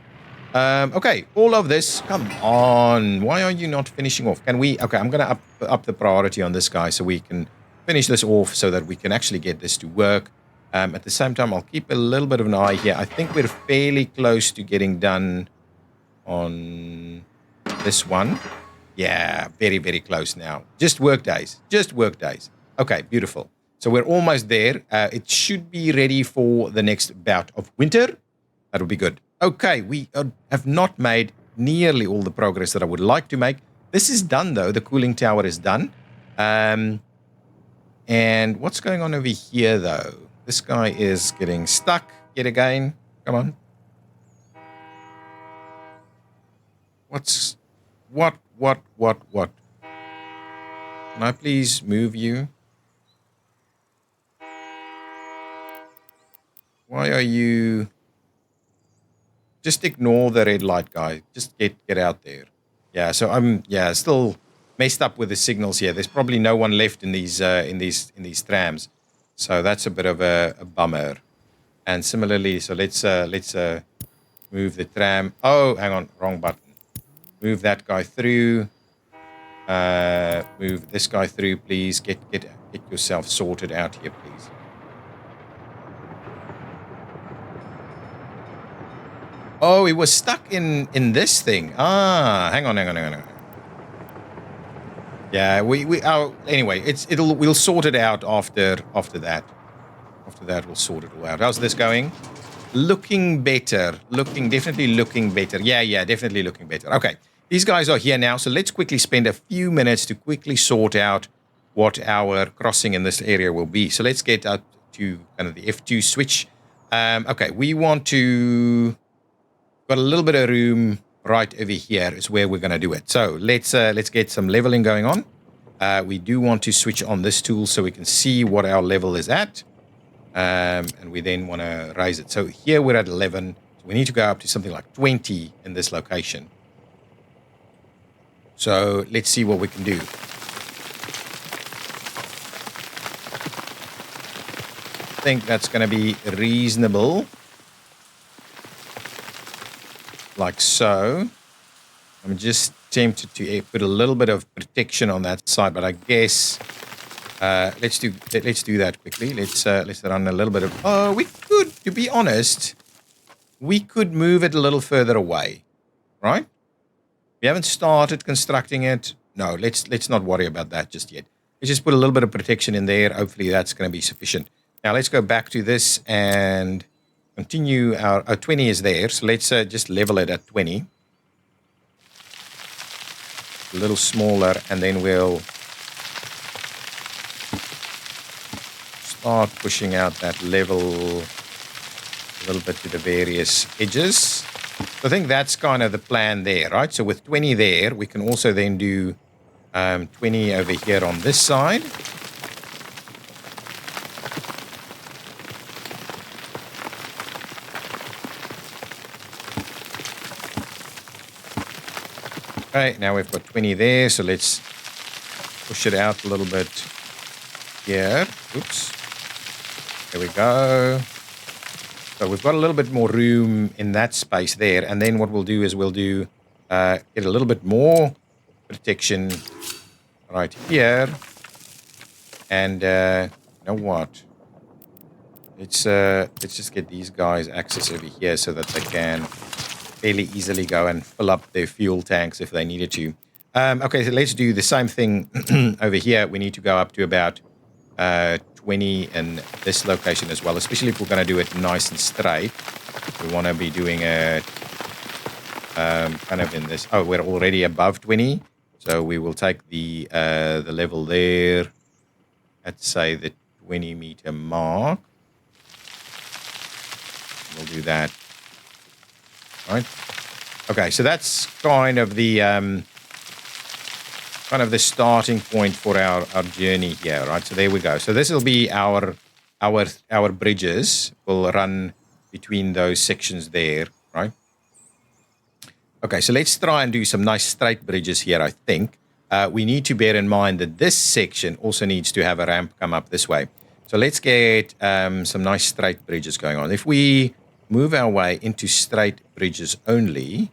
Okay, all of this, come on. Why are you not finishing off? Can we, okay, I'm going to up the priority on this guy so we can finish this off so that we can actually get this to work. At the same time, I'll keep a little bit of an eye here. I think we're fairly close to getting done on this one. Yeah, very, very close now. Just work days. Okay, beautiful. So we're almost there. It should be ready for the next bout of winter. That would be good. Okay, we have not made nearly all the progress that I would like to make. This is done, though. The cooling tower is done. And what's going on over here, though? This guy is getting stuck yet again. Come on. What? Can I please move you? Why are you... Just ignore the red light, guy. Just get out there. Yeah, so I'm still messed up with the signals here. There's probably no one left in these trams, so that's a bit of a bummer. And similarly, so let's move the tram. Oh, hang on, wrong button. Move that guy through. Move this guy through, please. Get yourself sorted out here, please. Oh, it was stuck in this thing. Ah, hang on. Yeah, anyway, we'll sort it out after that. After that, we'll sort it all out. How's this going? Looking better. Definitely looking better. Yeah, definitely looking better. Okay, these guys are here now, so let's quickly spend a few minutes to quickly sort out what our crossing in this area will be. So let's get up to kind of the F2 switch. Okay, we want to... Got a little bit of room right over here is where we're going to do it. So let's get some leveling going on. We do want to switch on this tool so we can see what our level is at. And we then want to raise it. So here we're at 11. So we need to go up to something like 20 in this location. So let's see what we can do. I think that's going to be reasonable. Like so. I'm just tempted to put a little bit of protection on that side, but I guess let's do that quickly. Let's run a little bit of... Oh, we could, to be honest, we could move it a little further away, right? We haven't started constructing it. No, let's not worry about that just yet. Let's just put a little bit of protection in there. Hopefully that's going to be sufficient. Now let's go back to this and continue our 20 is there, so let's just level it at 20. A little smaller, and then we'll start pushing out that level a little bit to the various edges. So I think that's kind of the plan there, right? So with 20 there, we can also then do 20 over here on this side. Okay, now we've got 20 there, so let's push it out a little bit here. Oops. There we go. So we've got a little bit more room in that space there. And then what we'll do is we'll do get a little bit more protection right here. And you know what? Let's just get these guys access over here so that they can fairly easily go and fill up their fuel tanks if they needed to. Okay, so let's do the same thing over here. We need to go up to about 20 in this location as well, especially if we're going to do it nice and straight. We want to be doing it kind of in this. Oh, we're already above 20, so we will take the level there at, say, the 20-meter mark. We'll do that. All right. Okay, so that's kind of the starting point for our journey here, right? So there we go. So this will be our bridges will run between those sections there, right? Okay, so let's try and do some nice straight bridges here, I think. We need to bear in mind that this section also needs to have a ramp come up this way. So let's get some nice straight bridges going on. If we move our way into straight bridges only,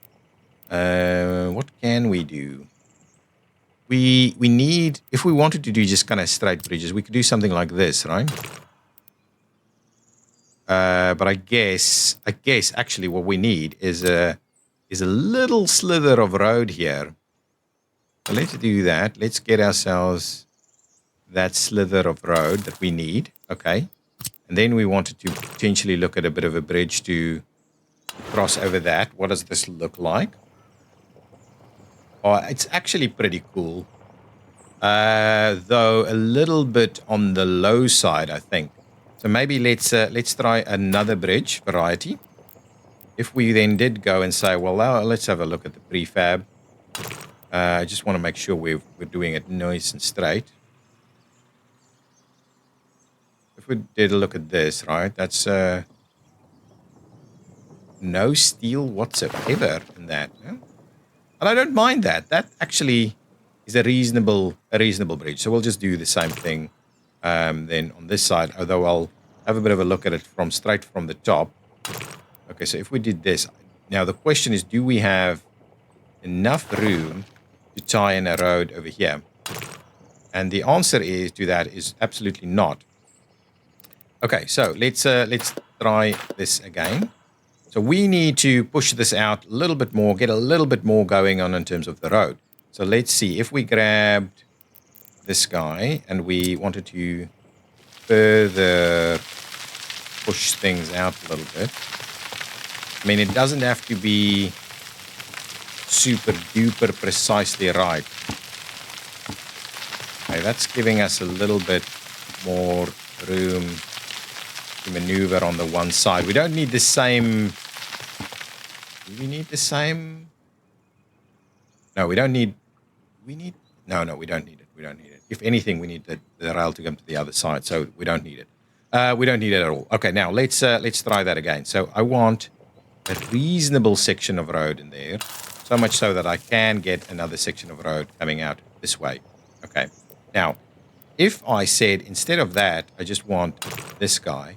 what can we do? We need, if we wanted to do just kind of straight bridges, we could do something like this, right? But I guess actually what we need is a little slither of road here. So let's do that. Let's get ourselves that slither of road that we need. Okay. And then we wanted to potentially look at a bit of a bridge to cross over that. What does this look like? Oh, it's actually pretty cool. Though a little bit on the low side, I think. So maybe let's try another bridge variety. If we then did go and say, well, now let's have a look at the prefab. I just want to make sure we're doing it nice and straight. If we did a look at this, right, that's no steel whatsoever in that. Yeah? And I don't mind that. That actually is a reasonable bridge. So we'll just do the same thing then on this side, although I'll have a bit of a look at it straight from the top. Okay, so if we did this, now the question is, do we have enough room to tie in a road over here? And the answer to that is absolutely not. Okay, so let's try this again. So we need to push this out a little bit more, get a little bit more going on in terms of the road. So let's see, if we grabbed this guy and we wanted to further push things out a little bit. I mean, it doesn't have to be super duper precisely right. Okay, that's giving us a little bit more room to maneuver on the one side. We don't need the same. Do we need the same? No, we don't need. No, we don't need it. We don't need it. If anything, we need the rail to come to the other side. So we don't need it. We don't need it at all. Okay, now let's try that again. So I want a reasonable section of road in there, so much so that I can get another section of road coming out this way. Okay. Now, if I said instead of that, I just want this guy.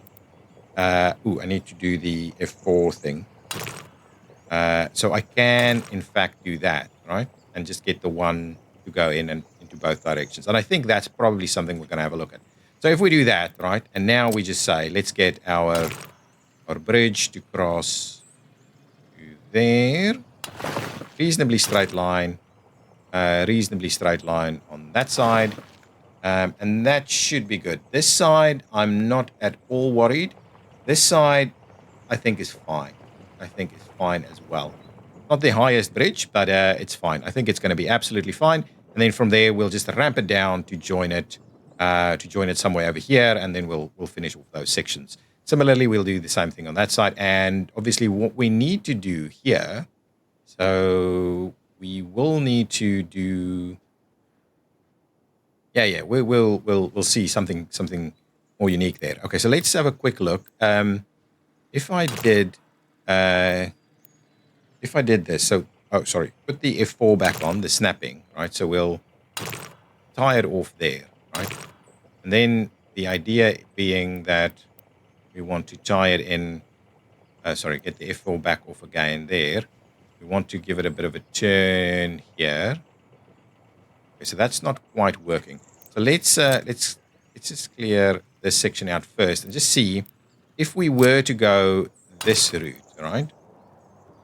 I need to do the F4 thing. So I can, in fact, do that, right? And just get the one to go in and into both directions. And I think that's probably something we're going to have a look at. So if we do that, right, and now we just say, let's get our bridge to cross to there. Reasonably straight line on that side. And that should be good. This side, I'm not at all worried. This side, I think is fine. I think it's fine as well. Not the highest bridge, but it's fine. I think it's going to be absolutely fine. And then from there, we'll just ramp it down to join it somewhere over here, and then we'll finish off those sections. Similarly, we'll do the same thing on that side. And obviously, what we need to do here, so we will need to do. Yeah, we'll see something more unique there. Okay, so let's have a quick look. If I did this, so Oh, sorry. Put the F4 back on, the snapping, right? So we'll tie it off there, right? And then the idea being that we want to tie it in, sorry, get the F4 back off again there. We want to give it a bit of a turn here. Okay, so that's not quite working. So let's just clear this section out first and just see if we were to go this route, all right?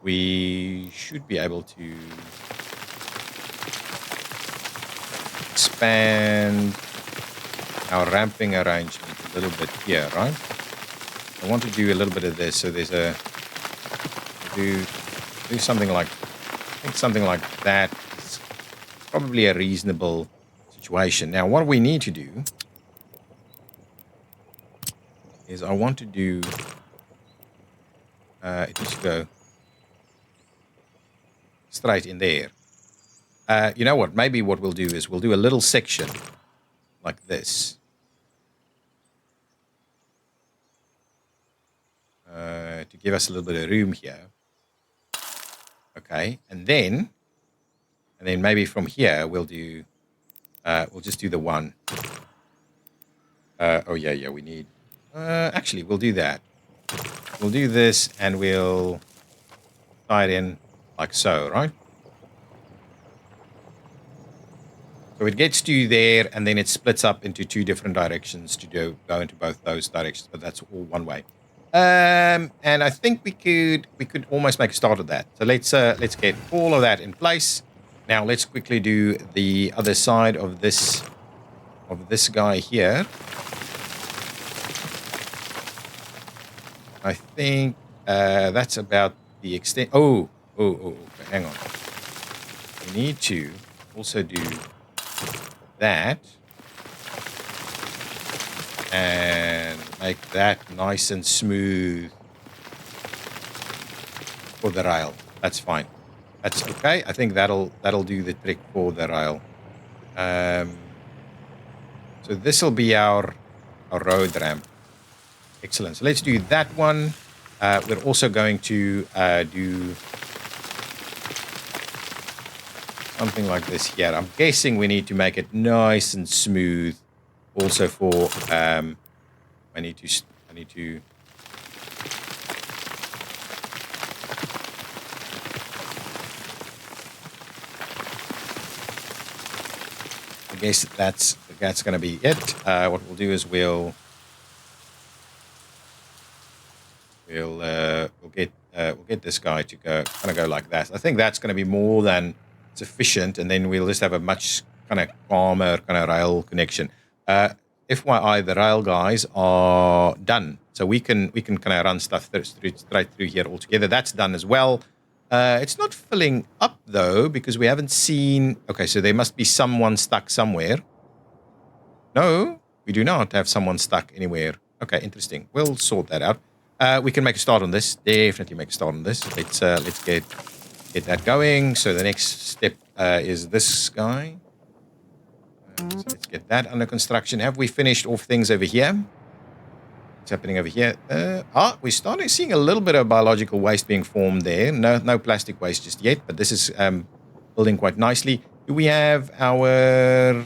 We should be able to expand our ramping arrangement a little bit here, right? I want to do a little bit of this. So there's a do something like, I think something like that is probably a reasonable situation. Now, what we need to do is I want to do just go straight in there. You know what? Maybe what we'll do is we'll do a little section like this. To give us a little bit of room here. Okay, and then maybe from here we'll do we'll just do the one. Oh yeah, we need actually we'll do that. We'll do this and we'll tie it in like so, right? So it gets to there and then it splits up into two different directions to go into both those directions, but that's all one way. And I think we could almost make a start of that. So let's get all of that in place. Now let's quickly do the other side of this guy here. I think that's about the extent. Oh, hang on. We need to also do that and make that nice and smooth for the rail. That's fine. That's okay. I think that'll do the trick for the rail. So this will be our road ramp. Excellent. So let's do that one. We're also going to do something like this here. I'm guessing we need to make it nice and smooth. Also for I need to I guess that's going to be it. What we'll do is we'll get this guy to go like that. I think that's going to be more than sufficient, and then we'll just have a much kind of calmer kind of rail connection. FYI, the rail guys are done, so we can kind of run stuff straight through here altogether. That's done as well. It's not filling up though because we haven't seen. Okay, so there must be someone stuck somewhere. No, we do not have someone stuck anywhere. Okay, interesting. We'll sort that out. We can make a start on this. Definitely make a start on this. Let's get that going. So the next step is this guy. So let's get that under construction. Have we finished off things over here? What's happening over here? We're starting seeing a little bit of biological waste being formed there. No plastic waste just yet, but this is building quite nicely. Do we have our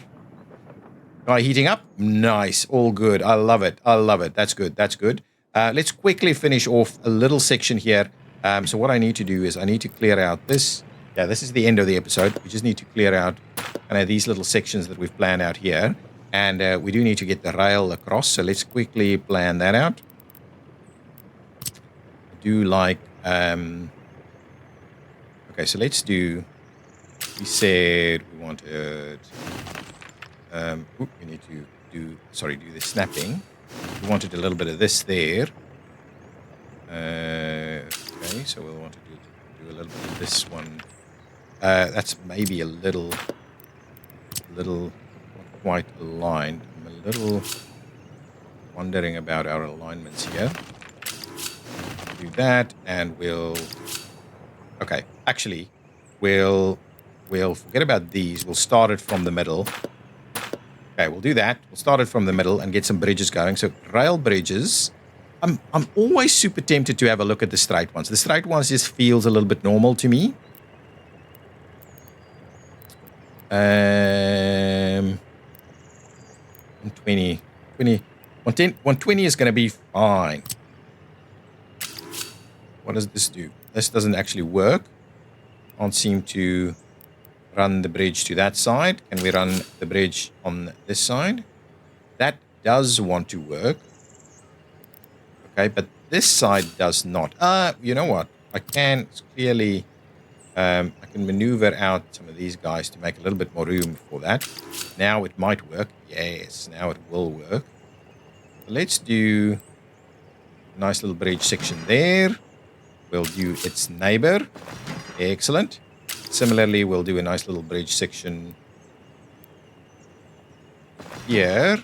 guy heating up? Nice. All good. I love it. That's good. Let's quickly finish off a little section here. So what I need to do is I need to clear out this. Yeah, this is the end of the episode. We just need to clear out kind of these little sections that we've planned out here. And we do need to get the rail across. So let's quickly plan that out. I do like... okay, so let's do... We said we wanted... we need to do the snapping. We wanted a little bit of this there. Okay, so we'll want to do a little bit of this one. That's maybe a little not quite aligned. I'm a little wondering about our alignments here. Do that, and we'll. Okay, actually, we'll forget about these. We'll start it from the middle. Okay, we'll do that. We'll start it from the middle and get some bridges going. So rail bridges. I'm always super tempted to have a look at the straight ones. The straight ones just feels a little bit normal to me. 120, 120 is going to be fine. What does this do? This doesn't actually work. Can't seem to run the bridge to that side. Can we run the bridge on this side? That does want to work. Okay, but this side does not. You know what? I can clearly, I can maneuver out some of these guys to make a little bit more room for that. Now it might work. Yes, now it will work. Let's do a nice little bridge section there. We'll do its neighbor. Excellent. Similarly, we'll do a nice little bridge section here.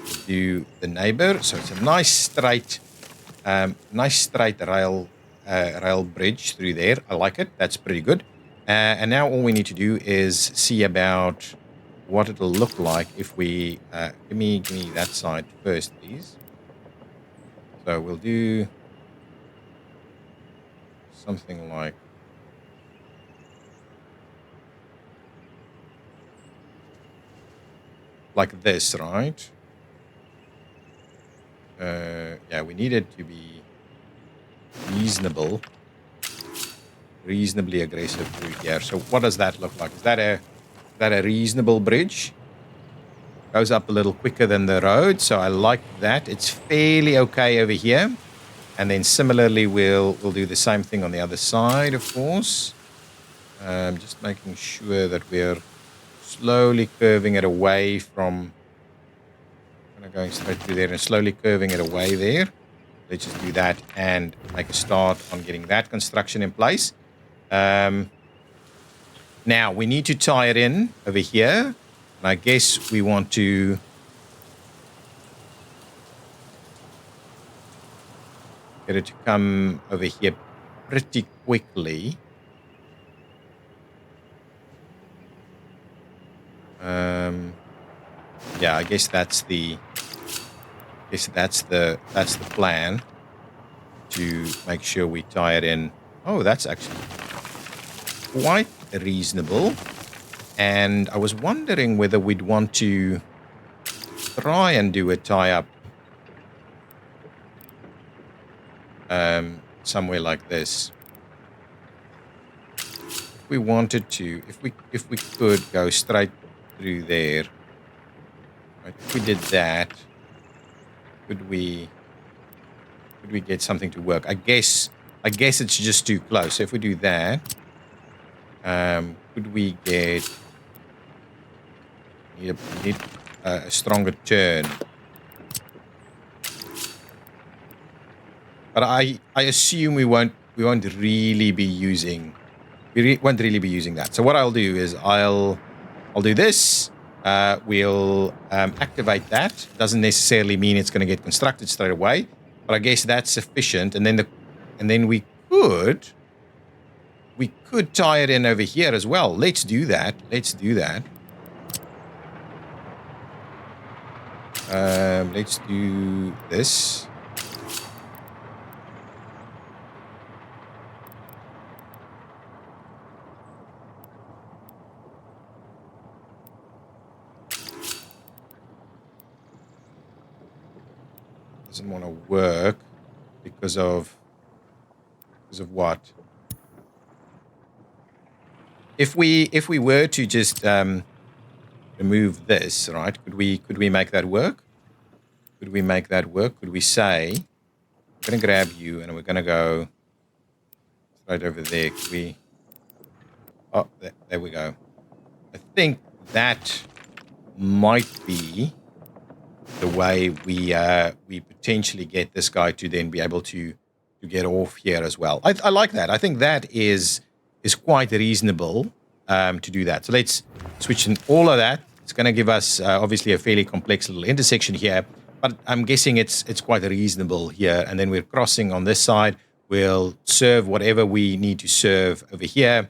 We'll do the neighbor. So it's a nice straight rail bridge through there. I like it. That's pretty good. And now all we need to do is see about what it'll look like if we give me that side first, please. So we'll do something like this, right? Yeah, we need it to be reasonably aggressive through here. So what does that look like? Is that a reasonable bridge? Goes up a little quicker than the road, so I like that. It's fairly okay over here. And then similarly, we'll do the same thing on the other side, of course. Just making sure that we're slowly curving it away from kind of going straight through there and slowly curving it away there. Let's just do that and make a start on getting that construction in place. Now, we need to tie it in over here. And I guess we want to get it to come over here pretty quickly. Yeah, I guess that's the plan, to make sure we tie it in. Oh, that's actually quite reasonable. And I was wondering whether we'd want to try and do a tie-up somewhere like this. If we wanted to, if we could go straight through there. Right, if we did that, could we get something to work? I guess it's just too close. So if we do that, could we get need a stronger turn? But I assume we won't really be using that. So what I'll do is I'll do this. We'll activate that. Doesn't necessarily mean it's going to get constructed straight away, but I guess that's sufficient. And then we could tie it in over here as well. Let's do that. Let's do this. Doesn't want to work because of what? If we were to just remove this, right? Could we make that work? Could we make that work? Could we say we're going to grab you and we're going to go right over there? Could we? Oh, there we go. I think that might be the way we potentially get this guy to then be able to get off here as well. I like that. I think that is quite reasonable to do that. So let's switch in all of that. It's going to give us obviously a fairly complex little intersection here, but I'm guessing it's quite reasonable here. And then we're crossing on this side. We'll serve whatever we need to serve over here.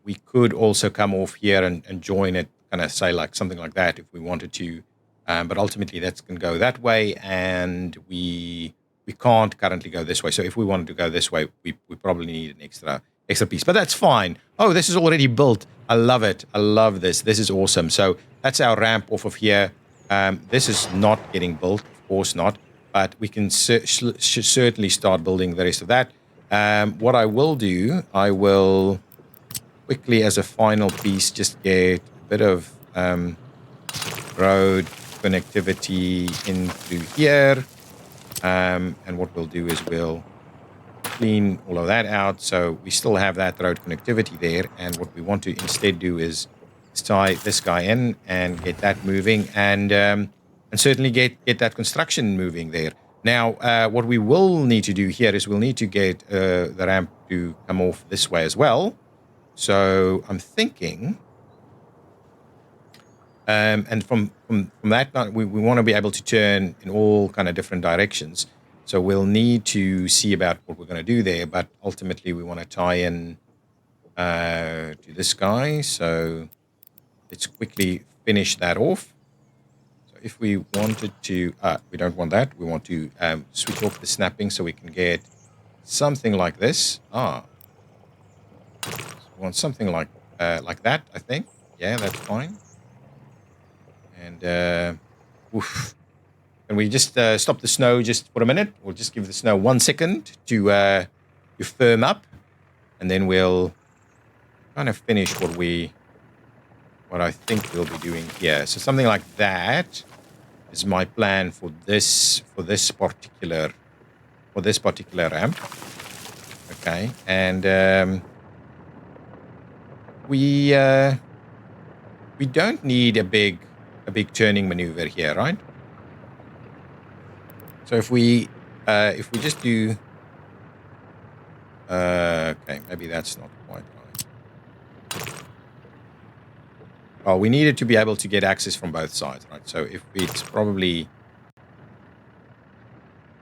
We could also come off here and join it, kind of say like something like that if we wanted to. But ultimately that's going to go that way, and we can't currently go this way. So if we wanted to go this way, we probably need an extra extra piece. But that's fine. Oh, this is already built. I love it. I love this. This is awesome. So that's our ramp off of here. This is not getting built, of course not. But we can certainly start building the rest of that. What I will do, I will quickly, as a final piece, just get a bit of road connectivity in through here. And what we'll do is we'll clean all of that out. So we still have that road connectivity there. And what we want to instead do is tie this guy in and get that moving, and certainly get that construction moving there. Now, what we will need to do here is we'll need to get the ramp to come off this way as well. So I'm thinking, and from that, we want to be able to turn in all kind of different directions. So we'll need to see about what we're going to do there. But ultimately, we want to tie in to this guy. So let's quickly finish that off. So if we wanted to, we don't want that. We want to switch off the snapping so we can get something like this. So we want something like that, I think. Yeah, that's fine. And oof. Can we just stop the snow just for a minute? We'll just give the snow 1 second to firm up, and then we'll kind of finish what I think we'll be doing here. So something like that is my plan for this particular ramp. Okay, and we don't need a big turning maneuver here, right? So if we just do, okay, maybe that's not quite right. Oh, we needed to be able to get access from both sides, right? So if it's probably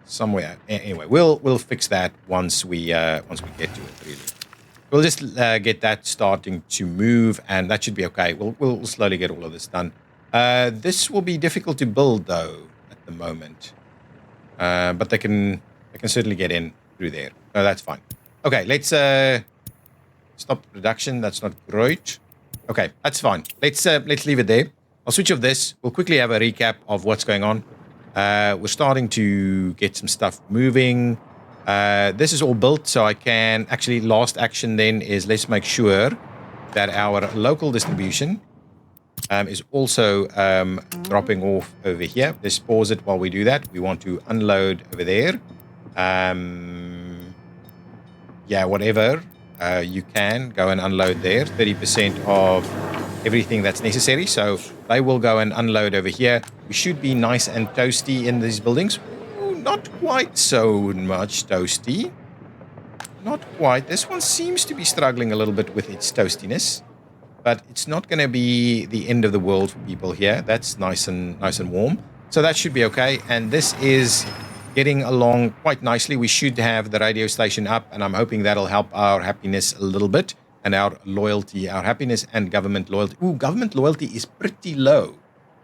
somewhere. Anyway, we'll fix that once we get to it. Really, we'll just get that starting to move, and that should be okay. We'll slowly get all of this done. This will be difficult to build though at the moment. But they can certainly get in through there. No, that's fine. Okay, let's stop the production. That's not great. Okay, that's fine. Let's leave it there. I'll switch off this. We'll quickly have a recap of what's going on. We're starting to get some stuff moving. This is all built, so I can actually, last action then is let's make sure that our local distribution is also dropping off over here. Let's pause it while we do that. We want to unload over there. Yeah, whatever you can go and unload there. 30% of everything that's necessary. So they will go and unload over here. We should be nice and toasty in these buildings. Ooh, not quite so much toasty. Not quite. This one seems to be struggling a little bit with its toastiness. But it's not going to be the end of the world for people here. That's nice and warm. So that should be okay. And this is getting along quite nicely. We should have the radio station up, and I'm hoping that'll help our happiness a little bit, and our loyalty, our happiness and government loyalty. Ooh, government loyalty is pretty low.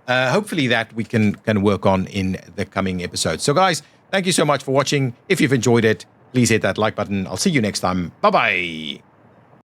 Hopefully that we can work on in the coming episodes. So guys, thank you so much for watching. If you've enjoyed it, please hit that like button. I'll see you next time. Bye-bye.